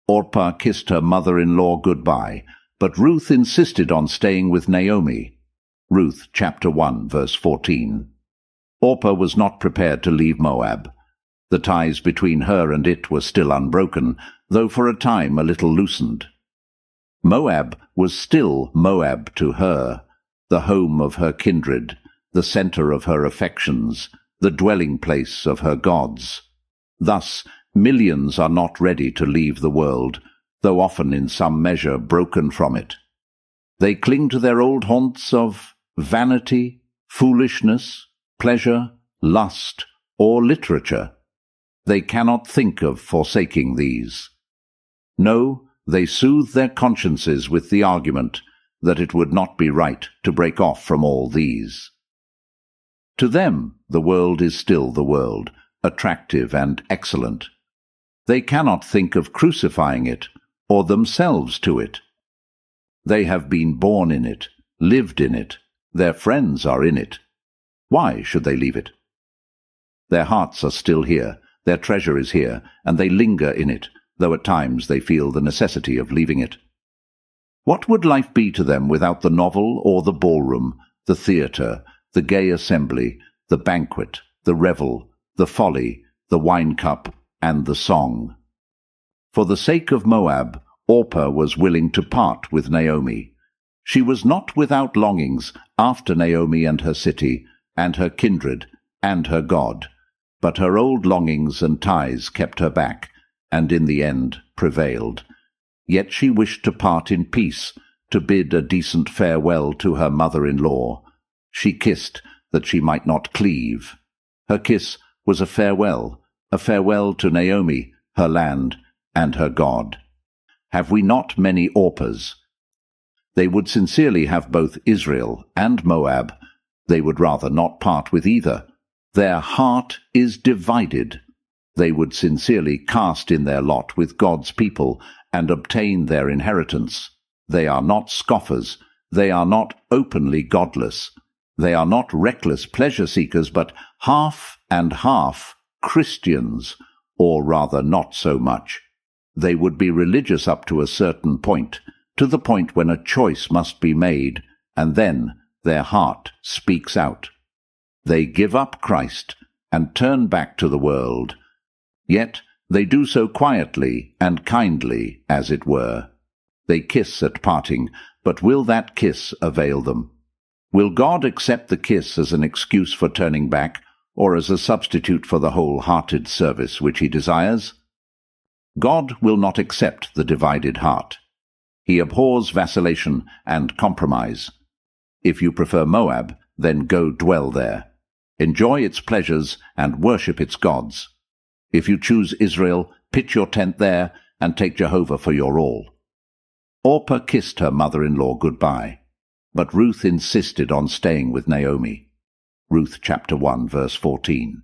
Orpah kissed her mother-in-law goodbye, but Ruth insisted on staying with Naomi. Ruth chapter 1, verse 14. Orpah was not prepared to leave Moab. The ties between her and it were still unbroken, though for a time a little loosened. Moab was still Moab to her, the home of her kindred, the center of her affections, the dwelling place of her gods. Thus, millions are not ready to leave the world, though often in some measure broken from it. They cling to their old haunts of vanity, foolishness, pleasure, lust, or literature. They cannot think of forsaking these. No, they soothe their consciences with the argument that it would not be right to break off from all these. To them, the world is still the world, attractive and excellent. They cannot think of crucifying it, or themselves to it. They have been born in it, lived in it, their friends are in it. Why should they leave it? Their hearts are still here, their treasure is here, and they linger in it, though at times they feel the necessity of leaving it. What would life be to them without the novel or the ballroom, the theatre, the gay assembly, the banquet, the revel, the folly, the wine-cup, and the song? For the sake of Moab, Orpah was willing to part with Naomi. She was not without longings after Naomi and her city, and her kindred, and her God, but her old longings and ties kept her back, and in the end prevailed. Yet she wished to part in peace, to bid a decent farewell to her mother-in-law. She kissed that she might not cleave. Her kiss was a farewell to Naomi, her land, and her God. Have we not many Orpahs? They would sincerely have both Israel and Moab. They would rather not part with either. Their heart is divided. They would sincerely cast in their lot with God's people and obtain their inheritance. They are not scoffers. They are not openly godless. They are not reckless pleasure-seekers, but half and half Christians, or rather not so much. They would be religious up to a certain point, to the point when a choice must be made, and then their heart speaks out. They give up Christ and turn back to the world. Yet they do so quietly and kindly, as it were. They kiss at parting, but will that kiss avail them? Will God accept the kiss as an excuse for turning back, or as a substitute for the whole-hearted service which he desires? God will not accept the divided heart. He abhors vacillation and compromise. If you prefer Moab, then go dwell there. Enjoy its pleasures and worship its gods. If you choose Israel, pitch your tent there and take Jehovah for your all. Orpah kissed her mother-in-law goodbye, but Ruth insisted on staying with Naomi. Ruth chapter 1, verse 14.